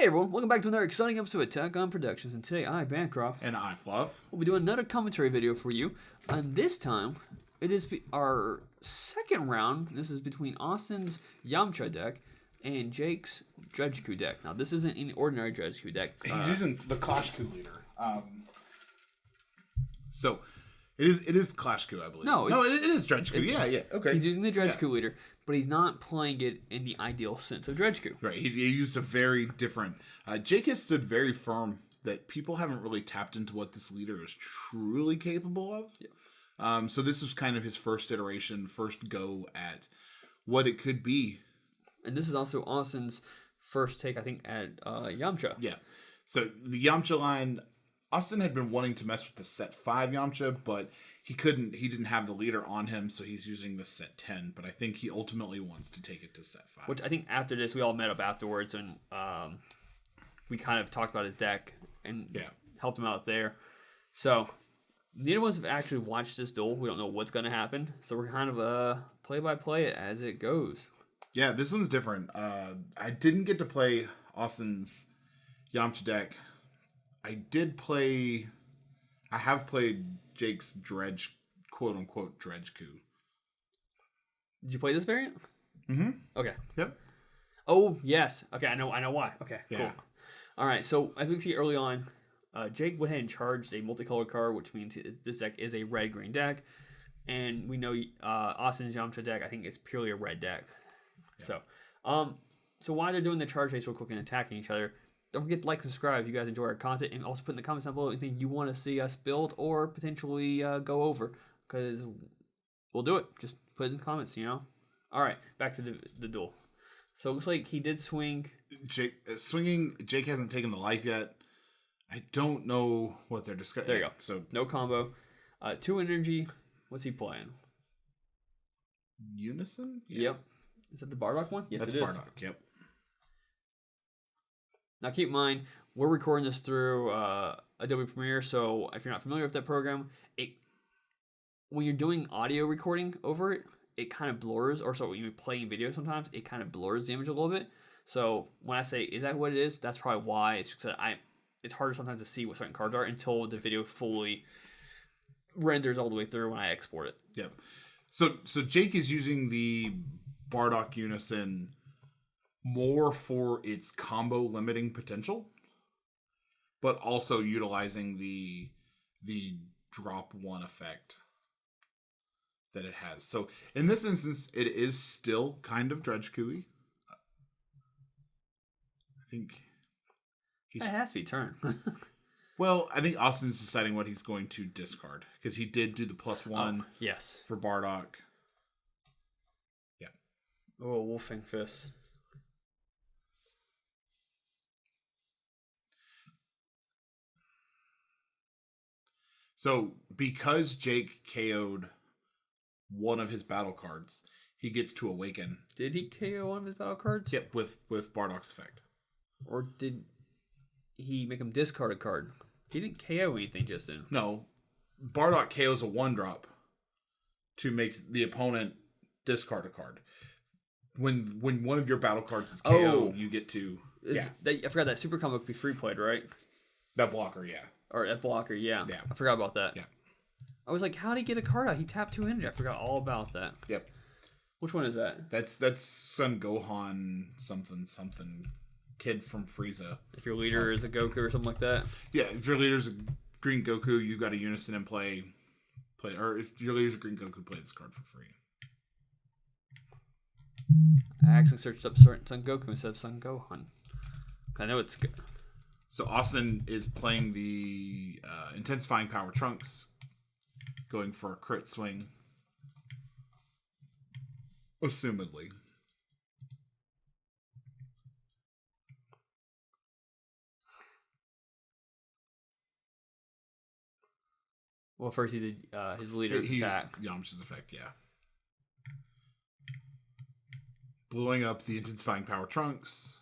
Hey everyone, welcome back to another exciting episode of Attack on Productions, and today I, Bancroft, And I, Fluff. will be doing another commentary video for you, and this time, it is our second round. This is between Austin's Yamcha deck and Jake's Dredgeku deck. Now, this isn't an ordinary Dredgeku deck. He's using the Clash Coup leader. So, it is Clash Coup, I believe. No, it is Dredgeku. Yeah, okay. He's using the Dredgeku leader, but he's not playing it in the ideal sense of Dredgeku. Right, he used a very different... Jake has stood very firm that people haven't really tapped into what this leader is truly capable of. Yeah. So this was kind of his first iteration, first go at what it could be. And this is also Austin's first take, I think, at Yamcha. Yeah. So the Yamcha line, Austin had been wanting to mess with the set 5 Yamcha, but he didn't have the leader on him, so he's using the set 10. But I think he ultimately wants to take it to set 5. Which I think after this, we all met up afterwards, and we kind of talked about his deck and helped him out there. So neither of us have actually watched this duel. We don't know what's going to happen. So we're kind of play-by-play it as it goes. Yeah, this one's different. I didn't get to play Austin's Yamcha deck. I have played Jake's quote-unquote Dredgeku. Did you play this variant? Mm-hmm. Okay. Yep. Oh, yes. Okay, I know why. Okay, yeah. Cool. All right, so as we see early on, Jake went ahead and charged a multicolored card, which means this deck is a red-green deck. And we know Austin's Yamcha deck, I think it's purely a red deck. Yeah. So while they're doing the charge phase real quick and attacking each other, don't forget to like and subscribe if you guys enjoy our content, and also put in the comments down below anything you want to see us build or potentially go over, because we'll do it. Just put it in the comments, you know? All right, back to the duel. So it looks like he did swing. Jake hasn't taken the life yet. I don't know what they're discussing. There you go. So no combo. 2 energy. What's he playing? Unison? Yeah. Yep. Is that the Bardock one? Yes, that's it is. Bardock, yep. Now keep in mind, we're recording this through Adobe Premiere, so if you're not familiar with that program, when you're doing audio recording over it, it kind of blurs, or so when you're playing video sometimes, it kind of blurs the image a little bit. So when I say, is that what it is? That's probably why. It's just it's harder sometimes to see what certain cards are until the video fully renders all the way through when I export it. Yep. So Jake is using the Bardock Unison more for its combo limiting potential, but also utilizing the drop 1 effect that it has. So in this instance, it is still kind of Dredgeku-y. I think It has to be turned. Well, I think Austin's deciding what he's going to discard, because he did do the +1 yes. for Bardock. Yeah. Oh, Wolfing Fist. So, because Jake KO'd one of his battle cards, he gets to awaken. Did he KO one of his battle cards? Yep, with Bardock's effect. Or did he make him discard a card? He didn't KO anything just then. No. Bardock KOs a 1-drop to make the opponent discard a card. When one of your battle cards is KO'd, you get to... I forgot that super combo could be free played, right? That blocker, yeah. Or that blocker, yeah. Yeah. I forgot about that. Yeah. I was like, how did he get a card out? He tapped 2 energy. I forgot all about that. Yep. Which one is that? That's Son Gohan something kid from Frieza. If your leader is a Goku or something like that? Yeah, if your leader's a green Goku, you got a Unison in play. Or if your leader's a green Goku, play this card for free. I actually searched up Son Goku instead of Son Gohan. I know it's good. So Austin is playing the Intensifying Power Trunks, going for a crit swing. Assumedly. Well, first he did his leader's attack. Yamcha's effect, yeah. Blowing up the Intensifying Power Trunks.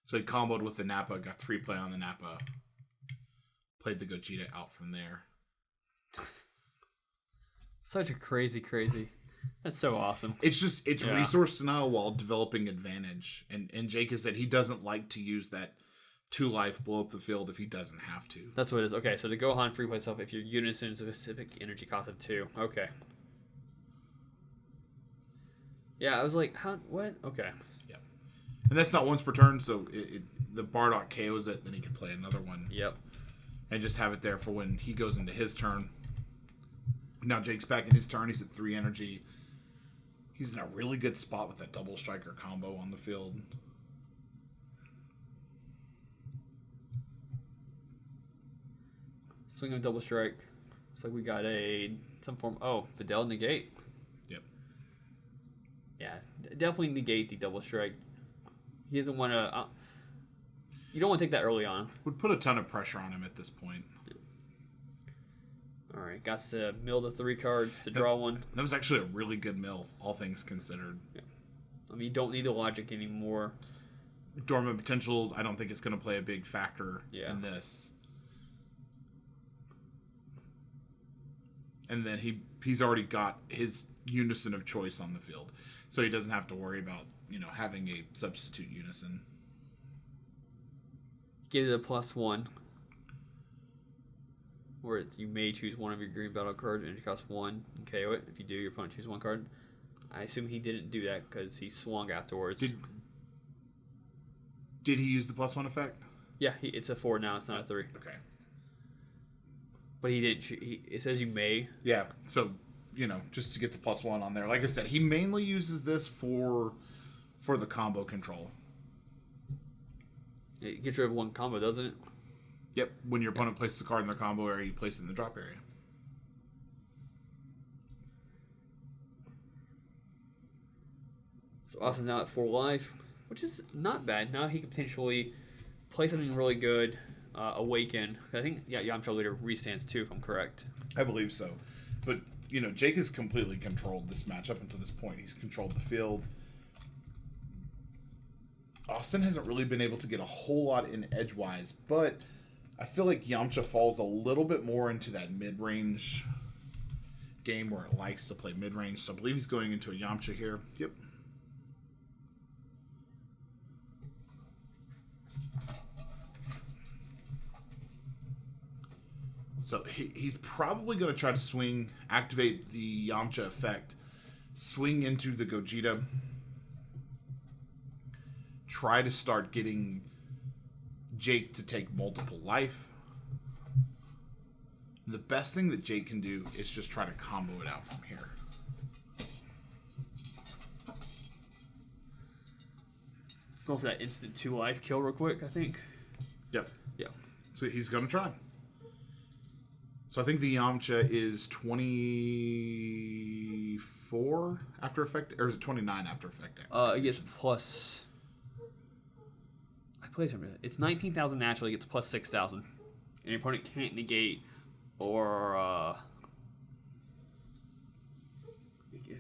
So he comboed with the Nappa, got 3 play on the Nappa. Played the Gogeta out from there. Such a crazy. That's so awesome. It's resource denial while developing advantage. And Jake has said he doesn't like to use that 2 life blow up the field if he doesn't have to. That's what it is. Okay, so to Gohan free play self if your unison is a specific energy cost of 2. Okay. Yeah, I was like, how? What? Okay. Yeah. And that's not once per turn, so the Bardock KOs it, then he can play another one. Yep. And just have it there for when he goes into his turn. Now Jake's back in his turn. He's at 3 energy. He's in a really good spot with that double striker combo on the field. Swing of double strike. Looks like we got some form. Oh, Videl negate. Yep. Yeah, definitely negate the double strike. He doesn't want to. You don't want to take that early on. Would put a ton of pressure on him at this point. All right, got to mill the 3 cards to draw one. That was actually a really good mill, all things considered. Yeah. I mean, you don't need the logic anymore. Dormant potential, I don't think it's going to play a big factor in this. And then he's already got his unison of choice on the field, so he doesn't have to worry about having a substitute unison. Get it a +1. Where you may choose one of your green battle cards and it costs 1 and KO it. If you do, your opponent chooses 1 card. I assume he didn't do that because he swung afterwards. Did he use the +1 effect? Yeah, it's a 4 now. It's not a 3. Okay. But he didn't. It says you may. Yeah, so, just to get the +1 on there. Like I said, he mainly uses this for the combo control. It gets rid of 1 combo, doesn't it? Yep, when your opponent places a card in their combo area, you place it in the drop area. So Austin's now at 4 life, which is not bad. Now he could potentially play something really good, Awaken. I think, Yamcha later restands too, if I'm correct. I believe so. But, Jake has completely controlled this match up until this point. He's controlled the field. Austin hasn't really been able to get a whole lot in edgewise, but I feel like Yamcha falls a little bit more into that mid-range game where it likes to play mid-range. So I believe he's going into a Yamcha here. Yep. So he's probably going to try to activate the Yamcha effect, swing into the Gogeta, try to start getting Jake to take multiple life. The best thing that Jake can do is just try to combo it out from here. Go for that instant 2 life kill real quick, I think. Yep. Yeah. So he's going to try. So I think the Yamcha is 24 after effect, or is it 29 after effect? It gets plus. I played something. It's 19,000 naturally. It gets plus 6,000, and your opponent can't negate or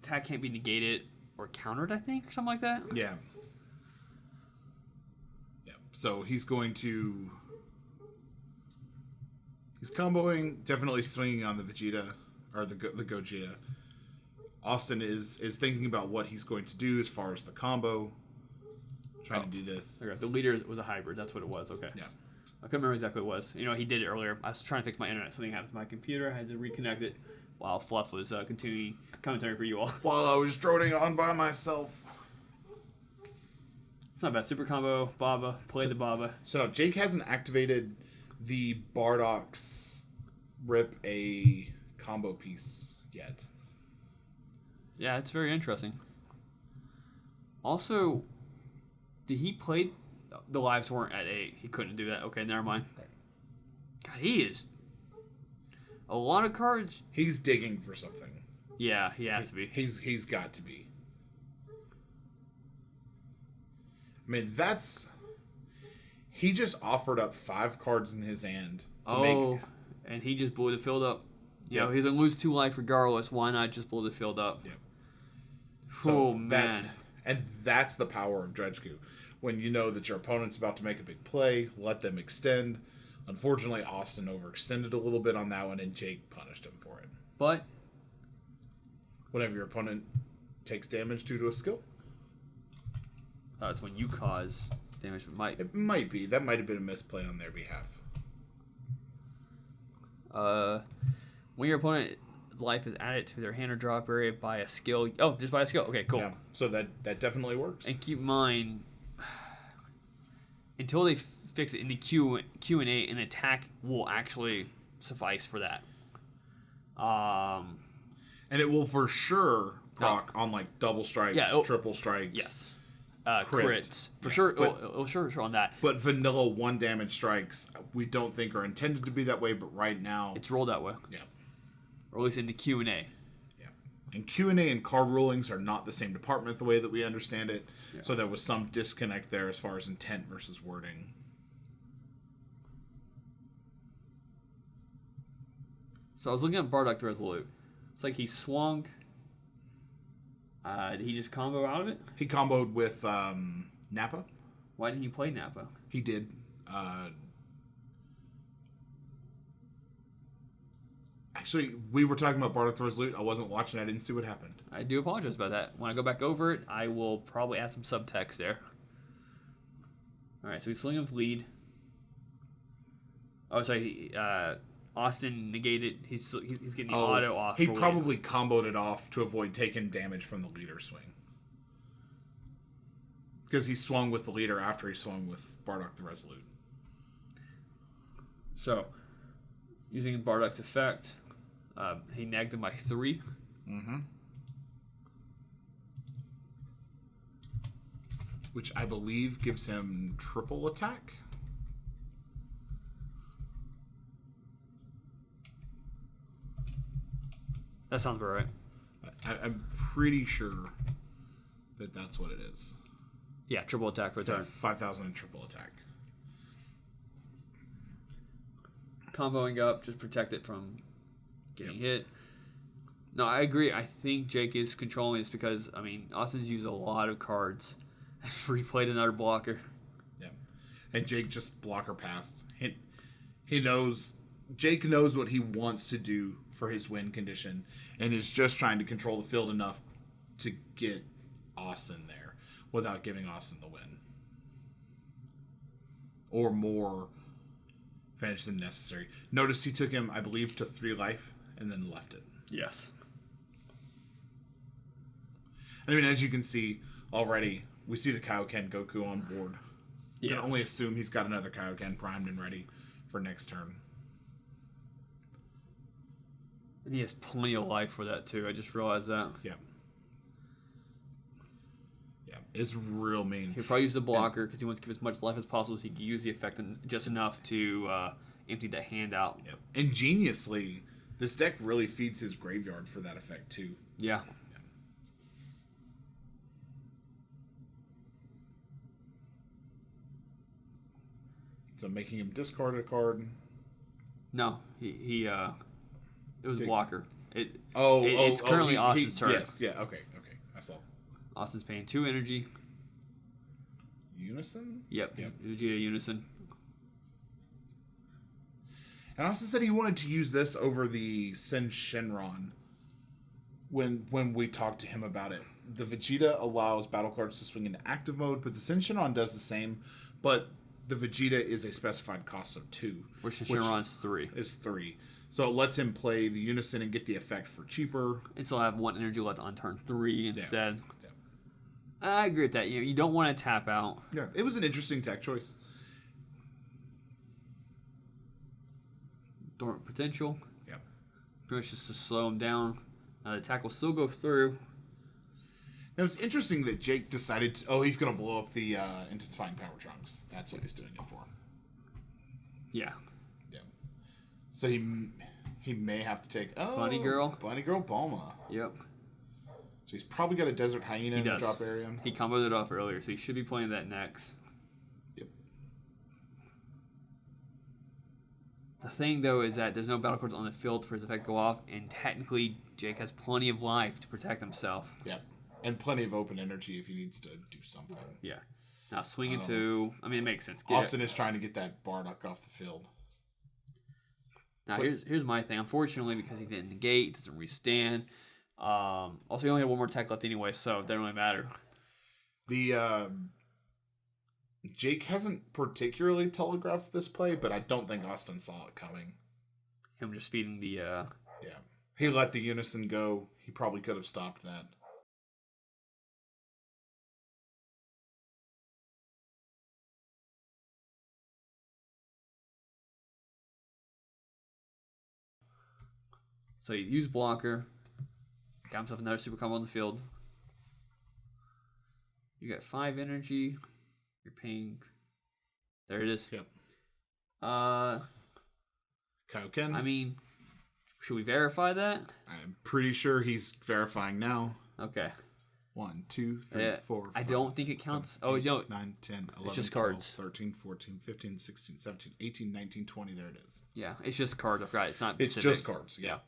attack can't be negated or countered. I think something like that. Yeah. Yeah. So he's going to. He's comboing, definitely swinging on the Vegeta, or the Gogeta. Austin is thinking about what he's going to do as far as the combo. Trying to do this. Okay. The leader was a hybrid. That's what it was. Okay. Yeah. I couldn't remember exactly what it was. He did it earlier. I was trying to fix my internet. Something happened to my computer. I had to reconnect it while Fluff was continuing commentary for you all. While I was droning on by myself. It's not bad. Super combo, Baba. Play the Baba. So now Jake hasn't activated the Bardock's Rip a combo piece yet. Yeah, it's very interesting. Also, did he play? The lives weren't at 8. He couldn't do that. Okay, never mind. God, he is a lot of cards. He's digging for something. Yeah, he has to be. He's got to be. I mean, he just offered up 5 cards in his hand to make. And he just blew the field up. Yep. He's gonna lose 2 life regardless. Why not just blow the field up? Yep. Oh man. And that's the power of Dredgeku. When you know that your opponent's about to make a big play, let them extend. Unfortunately, Austin overextended a little bit on that one, and Jake punished him for it. But Whenever your opponent takes damage due to a skill. It's when you cause damage. It might be. That might have been a misplay on their behalf. When your opponent life is added to their hand or drop area by a skill. Oh, just by a skill. Okay, cool. Yeah, so that definitely works. And keep in mind, until they fix it in the Q&A, an attack will actually suffice for that. And it will for sure proc on like double strikes, triple strikes. Yes. Crits. For sure. It'll sure on that. But vanilla 1 damage strikes, we don't think are intended to be that way, but right now... It's rolled that way. Yeah. Or at least in the Q&A. Yeah. And Q&A and card rulings are not the same department the way that we understand it. Yeah. So there was some disconnect there as far as intent versus wording. So I was looking at Bardock the Resolute. It's like he swung... did he just combo out of it? He comboed with Nappa. Why didn't he play Nappa? He did. Actually, we were talking about Bardock the Resolute. I wasn't watching. I didn't see what happened. I do apologize about that. When I go back over it, I will probably add some subtext there. All right, so he's swinging with lead. Oh, sorry. Austin negated. He's getting the auto off. He probably comboed it off to avoid taking damage from the leader swing. Because he swung with the leader after he swung with Bardock the Resolute. So, using Bardock's effect, he nagged him by 3. Mm-hmm. Which I believe gives him triple attack. That sounds about right. I'm pretty sure that that's what it is. Yeah, triple attack for turn. 5,000 in triple attack. Comboing up, just protect it from getting hit. No, I agree. I think Jake is controlling this because, I mean, Austin's used a lot of cards. Free played another blocker. Yeah. And Jake just blocker passed. He knows... Jake knows what he wants to do for his win condition and is just trying to control the field enough to get Austin there without giving Austin the win. Or more advantage than necessary. Notice he took him, I believe, to 3 life and then left it. Yes. I mean, as you can see already, we see the Kaioken Goku on board. You can only assume he's got another Kaioken primed and ready for next turn. And he has plenty of life for that, too. I just realized that. Yeah. Yeah, it's real mean. He'll probably use the blocker because he wants to give as much life as possible so he can use the effect just enough to empty that hand out. Yep. Ingeniously, this deck really feeds his graveyard for that effect, too. Yeah. So making him discard a card. No, it was blocker. It's currently Austin's turn. Yes, yeah, okay, I saw. Austin's paying 2 energy. Unison? Yep. Vegeta Unison. And Austin said he wanted to use this over the Sen Shenron when we talked to him about it. The Vegeta allows battle cards to swing into active mode, but the Sen Shenron does the same, but the Vegeta is a specified cost of 2. Which the Shenron's 3. Is 3. So it lets him play the Unison and get the effect for cheaper. And still have 1 energy left on turn 3 instead. Yeah. I agree with that. You don't want to tap out. Yeah, it was an interesting tech choice. Dormant potential. Yeah. Pretty much just to slow him down. The attack will still go through. Now it's interesting that Jake decided he's going to blow up the intensifying power trunks. That's what he's doing it for. Yeah. Yeah. So he may have to take Bunny Girl Bulma. Yep. So he's probably got a Desert Hyena in the drop area. He comboed it off earlier, so he should be playing that next. Yep. The thing, though, is that there's no battle cards on the field for his effect to go off, and technically Jake has plenty of life to protect himself. Yep. And plenty of open energy if he needs to do something. Yeah. Now, swing into... I mean, it makes sense. Austin is trying to get that Bardock off the field. Now, here's my thing. Unfortunately, because he didn't negate, doesn't restand, Also, we only have one more tech left anyway, so it doesn't really matter. The Jake hasn't particularly telegraphed this play, but I don't think Austin saw it coming. Him just feeding the... Yeah. He let the unison go. He probably could have stopped that. So you use blocker. Got himself another super combo on the field. You got 5 energy. You're paying... There it is. Yep. Kaioken. I mean, should we verify that? I'm pretty sure he's verifying now. Okay. 1, 2, 3, 4, 5, I don't think it counts. 7, 8, no. 9, 10, 11, it's just 12, cards. 13, 14, 15, 16, 17, 18, 19, 20. There it is. Yeah, it's just cards. I forgot. It's not It's specific. just cards. Yeah.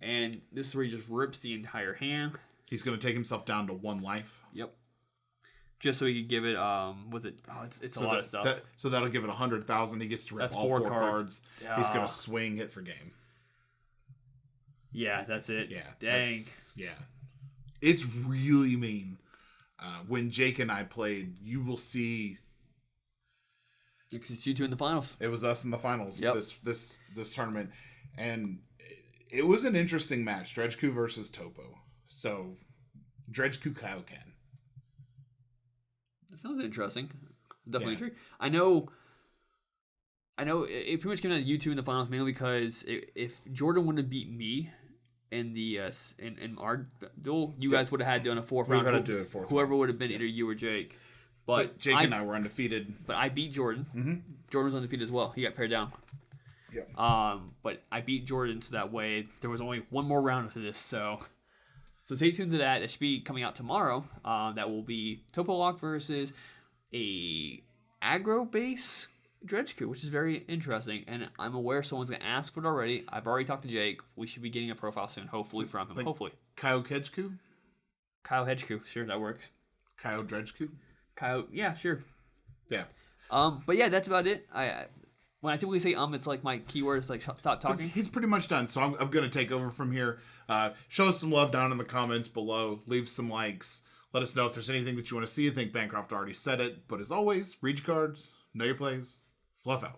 And this is where he just rips the entire hand. He's going to take himself down to 1 life. Yep. Just so he could give it, what's it? Oh, it's a lot of stuff. So that'll give it 100,000. He gets to rip That's all 4 4 cards. cards. He's going to swing, hit for game. Yeah, that's it. Yeah. Dang. Yeah. It's really mean. When Jake and I played, you will see... Because it's you two in the finals. It was us in the finals. Yep. This tournament. And it was an interesting match. Dredgeku versus Topo. So, Dredgeku Kaioken. That sounds interesting. Definitely intrigued. I know it pretty much came down to you two in the finals mainly because if Jordan wouldn't have beat me in the in our duel, you guys would have had to do a 4th round. We would have done a 4th Whoever would have been either you or Jake. But Jake and I were undefeated. But I beat Jordan. Mm-hmm. Jordan was undefeated as well. He got paired down. Yep. But I beat Jordan, so that way there was only one more round to this. So stay tuned to that. It should be coming out tomorrow. That will be Topo Lock versus a aggro base Dredgeku, which is very interesting. And I'm aware someone's gonna ask for it already. I've already talked to Jake. We should be getting a profile soon, hopefully from him. Hopefully. Kaioken? Kyle Hedgeku, sure that works. Kyle Dredgeku? Kyle, yeah, sure. Yeah. But yeah, that's about it. When I typically say it's like my keyword is like stop talking. He's pretty much done, so I'm going to take over from here. Show us some love down in the comments below. Leave some likes. Let us know if there's anything that you want to see. I think Bancroft already said it. But as always, read your cards, know your plays, fluff out.